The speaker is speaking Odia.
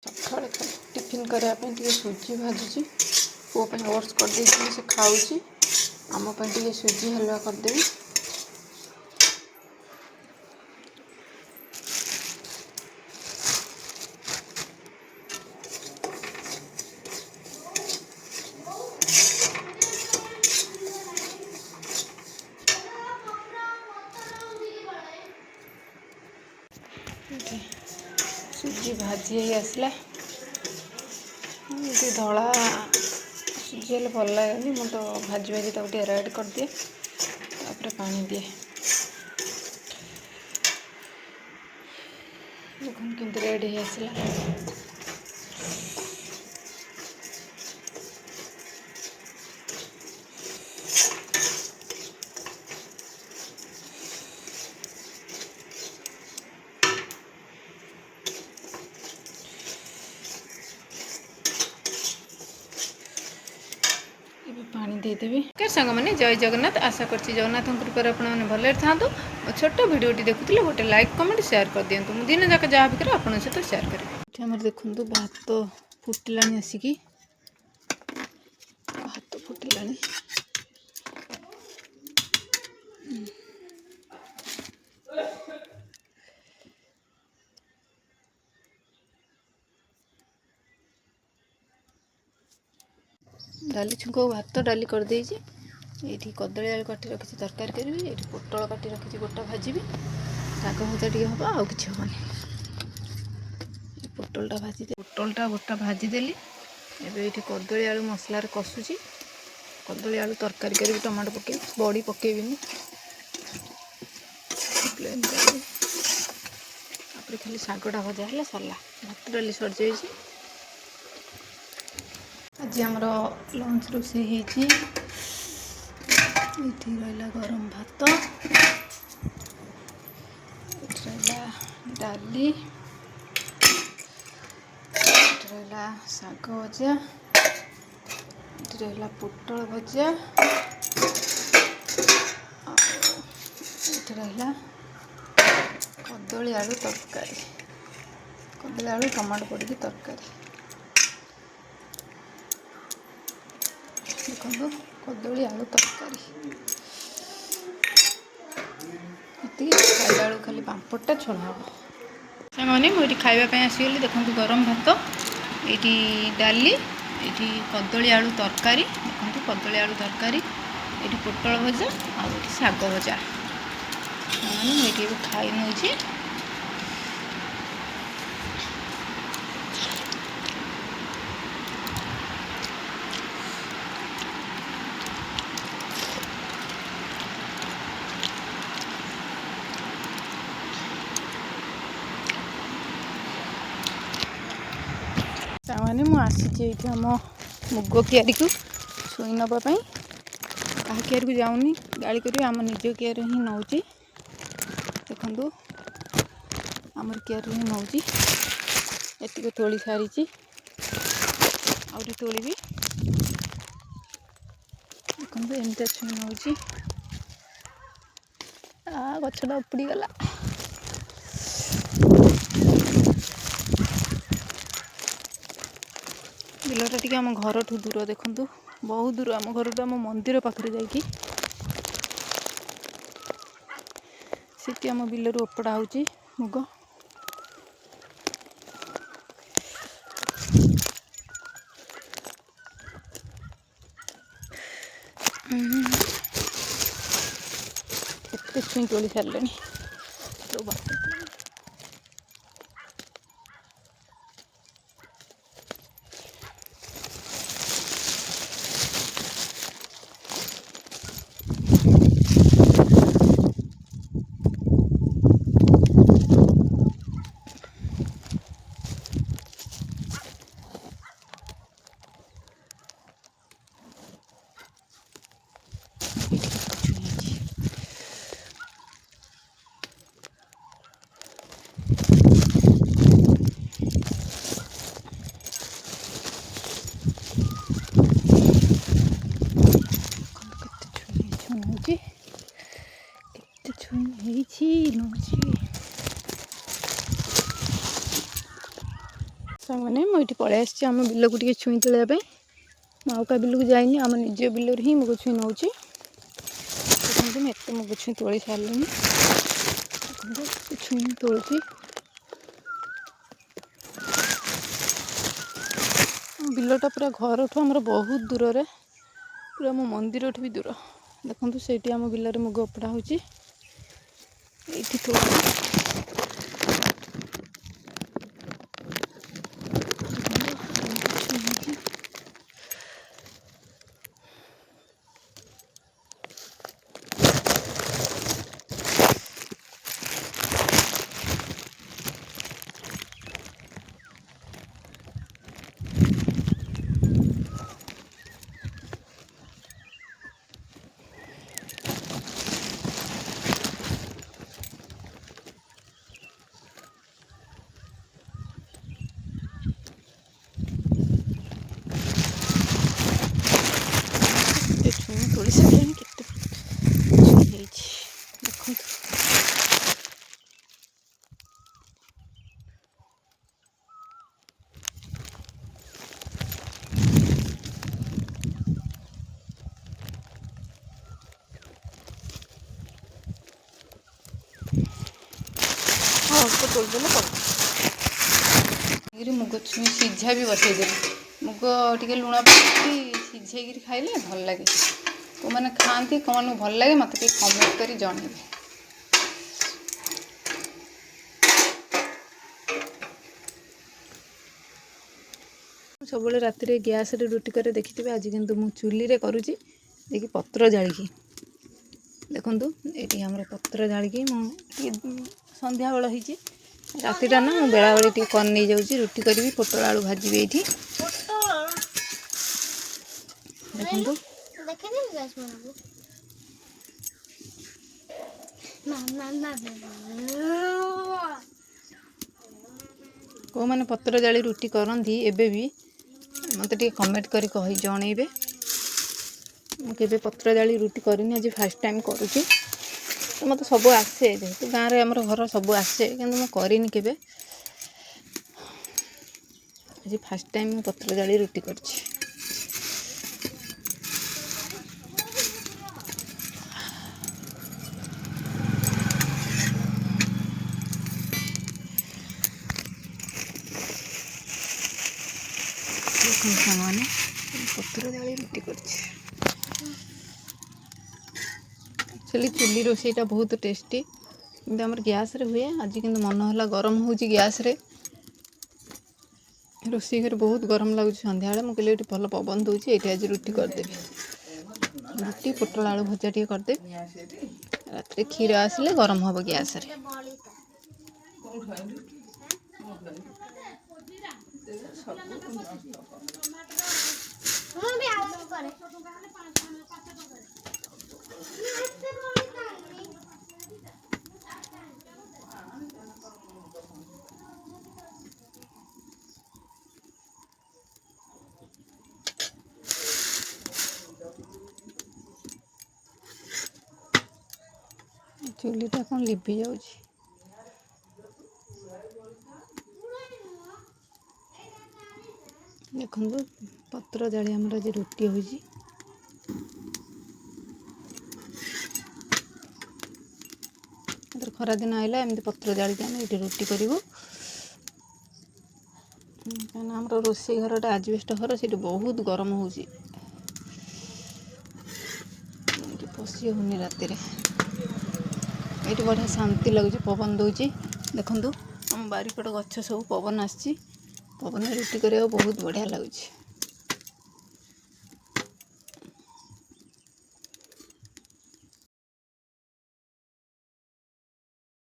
सकाଳେ टिफिन करने सुजी भाजुची पुओ ओट्स कर से खाऊँ आम सुजी हलवा करदेवी। सुजी भाजी आसला धला सुजी हेल्ले भल लगे मुझे तो भाजी भाजी तक रेड कर दिए तापर पानी दिए देखो किंतु रेड हो आसला। पानी देदेवी क्या सांग मैंने जय जगन्नाथ आशा करछि जगन्नाथ कृपा आपने भले था छोट भिडियोटी देखुले गोटे लाइक कमेंट शेयर कर दिंतु मुझे दिन जाक जहाँ भी आप सहित शेयर करें। आम देखु भात फुटिला आसिकी भात फुटिला डाली छुंक भात डाली कर देइछि। ये कदली आलू काटी रखी तरकारी करी ये पोटल काटी रखी गोटा भाजी शाग भजा टे हम आउ कि हेनी पोटलटा भाजी पोटलटा गोटा भाजीदेली ये कदली आलू मसलार कषुची कदली आलू तरकारी करी टमाटो पके बड़ी पकेबिनी प्लेन खाली शागटा भजा है सरला भात डाली सर जाइए। आज आमर लंच रोषे ये रहा गरम भात रहा डाली रहा शाग भजा रहा पोटल भजा रहा कदली आलू तरकारी कदली आलू टमाटो पड़ी तरकारी देखो कदली आलू तरकारी खाइला बेलू खाली पांपड़टा छड़ा हम सामने मुझे खावाई आसगली देखो गरम भात ये डाली ये कदली आलू तरकारी देखो कदली आलू तरकारी ये पोटल भजा आ शाग भजा मैंने मुझे खाई नौची। मैंने मुझे आम मुग कियारी को शुई नापी क्या कियार को जाऊनी गाड़ी कर आम निज कियार ही नौची देखु आमर कियार ही नौची ये तोली सारी आउरी तोली देखो एमती छुई नौची गछटा उपड़ी गला बिलटा टी आम घर ठू दूर देखु बहुत दूर आम घर आम मंदिर पाखे जाकि आम बिलरू ओपड़ा होची मुग छुई तोली सारे ସାଙ୍ଗମାନେ ମୁଁ ଏଠି ପଳେଇ ଆସିଛି ଆମ ବିଲକୁ ଟିକେ ଛୁଇଁ ତୋଳିବା ପାଇଁ। ମୁଁ ଆଉ କାହା ବିଲକୁ ଯାଇନି, ଆମ ନିଜ ବିଲରୁ ହିଁ ମୁଗ ଛୁଇଁ ନେଉଛି। ଦେଖନ୍ତୁ ମୁଁ ଏତେ ମୁଗ ଛୁଇଁ ତୋଳି ସାରିଲିଣି। ଦେଖନ୍ତୁ ଛୁଇଁ ତୋଳୁଛି। ବିଲଟା ପୁରା ଘରଠୁ ଆମର ବହୁତ ଦୂରରେ, ପୁରା ଆମ ମନ୍ଦିରଠୁ ବି ଦୂର। ଦେଖନ୍ତୁ ସେଇଠି ଆମ ବିଲରେ ମୁଗ ଓପଡ଼ା ହେଉଛି, ଏଇଠି ତୋଳୁଛି। ଛୁଇଁ ତୋଳି ସାରିଲେଣି, କେତେ ଛୁଇଁ ହେଇଛି ଦେଖନ୍ତୁ। ଅଳ୍ପ ତୋଳିଦେଲେ ପଡ଼ିବ। ମୁଗ ଛୁଇଁ ସିଝା ବି ବସେଇଦେଲି। ମୁଗ ଟିକେ ଲୁଣ ପକେଇକି ସିଝେଇକିରି ଖାଇଲେ ଭଲ ଲାଗେ। କେଉଁମାନେ ଖାଆନ୍ତି, କେଉଁମାନଙ୍କୁ ଭଲ ଲାଗେ, ମୋତେ ଟିକେ କମେଣ୍ଟ କରି ଜଣେଇବେ। ସବୁବେଳେ ରାତିରେ ଗ୍ୟାସରେ ରୁଟି କରେ ଦେଖିଥିବେ, ଆଜି କିନ୍ତୁ ମୁଁ ଚୁଲିରେ କରୁଛି। ଦେଇକି ପତ୍ର ଜାଳିକି, ଦେଖନ୍ତୁ ଏଇଠି ଆମର ପତ୍ର ଜାଳିକି ମୁଁ ଟିକେ ସନ୍ଧ୍ୟାବେଳ ହେଇଛି, ରାତିଟା ନା ମୁଁ ବେଳାବେଳି ଟିକେ କନ୍ ନେଇଯାଉଛି। ରୁଟି କରିବି, ପୋଟଳ ଆଳୁ ଭାଜିବି ଏଇଠି ଦେଖନ୍ତୁ। କେଉଁମାନେ ପତ୍ର ଜାଳି ରୁଟି କରନ୍ତି ଏବେ ବି, ମୋତେ ଟିକେ କମେଣ୍ଟ କରି ଜଣେଇବେ। ମୁଁ କେବେ ପତ୍ର ଜାଳି ରୁଟି କରିନି, ଆଜି ଫାଷ୍ଟ ଟାଇମ୍ କରୁଛି। ମୋତେ ସବୁ ଆସେ, ଯେହେତୁ ଗାଁରେ ଆମର ଘର ସବୁ ଆସେ, କିନ୍ତୁ ମୁଁ କରିନି କେବେ। ଆଜି ଫାଷ୍ଟ ଟାଇମ୍ ମୁଁ ପତ୍ର ଜାଳି ରୁଟି କରିଛି। ଦେଖନ୍ତୁ ସାଙ୍ଗମାନେ, ପତ୍ର ଜାଳି ରୁଟି କରିଛି। ଆକ୍ଚୁଆଲି ଚୁଲି ରୋଷେଇଟା ବହୁତ ଟେଷ୍ଟି, କିନ୍ତୁ ଆମର ଗ୍ୟାସ୍ରେ ହୁଏ। ଆଜି କିନ୍ତୁ ମନ ହେଲା, ଗରମ ହେଉଛି ଗ୍ୟାସ୍ରେ, ରୋଷେଇ ଘରେ ବହୁତ ଗରମ ଲାଗୁଛି ସନ୍ଧ୍ୟାବେଳେ। ମୁଁ କହିଲି ଏଇଠି ଭଲ ପବନ ଦେଉଛି, ଏଇଠି ଆଜି ରୁଟି କରିଦେବି। ରୁଟି ପୋଟଳ ଆଳୁ ଭଜା ଟିକେ କରିଦେବି। ରାତିରେ କ୍ଷୀର ଆସିଲେ ଗରମ ହେବ ଗ୍ୟାସ୍ରେ। ଚୁଲିଟା କ'ଣ ଲିଭି ଯାଉଛି। ଦେଖନ୍ତୁ ପତ୍ର ଜାଳି ଆମର ଆଜି ରୁଟି ହେଉଛି। ଖରାଦିନ ଆଇଲା, ଏମିତି ପତ୍ର ଜାଳିକି ଆମେ ଏଇଠି ରୁଟି କରିବୁ। କାହିଁକିନା ଆମର ରୋଷେଇ ଘରଟା ଆଜବେଷ୍ଟ ଘର, ସେଇଠି ବହୁତ ଗରମ ହେଉଛି, ଏଇଠି ପଶି ହେଉନି ରାତିରେ। ଏଇଠି ବଢ଼ିଆ ଶାନ୍ତି ଲାଗୁଛି, ପବନ ଦେଉଛି। ଦେଖନ୍ତୁ ଆମ ବାରିପଟ ଗଛ ସବୁ ପବନ ଆସିଛି, ପବନରେ ରୁଟି କରିବାକୁ ବହୁତ ବଢ଼ିଆ ଲାଗୁଛି।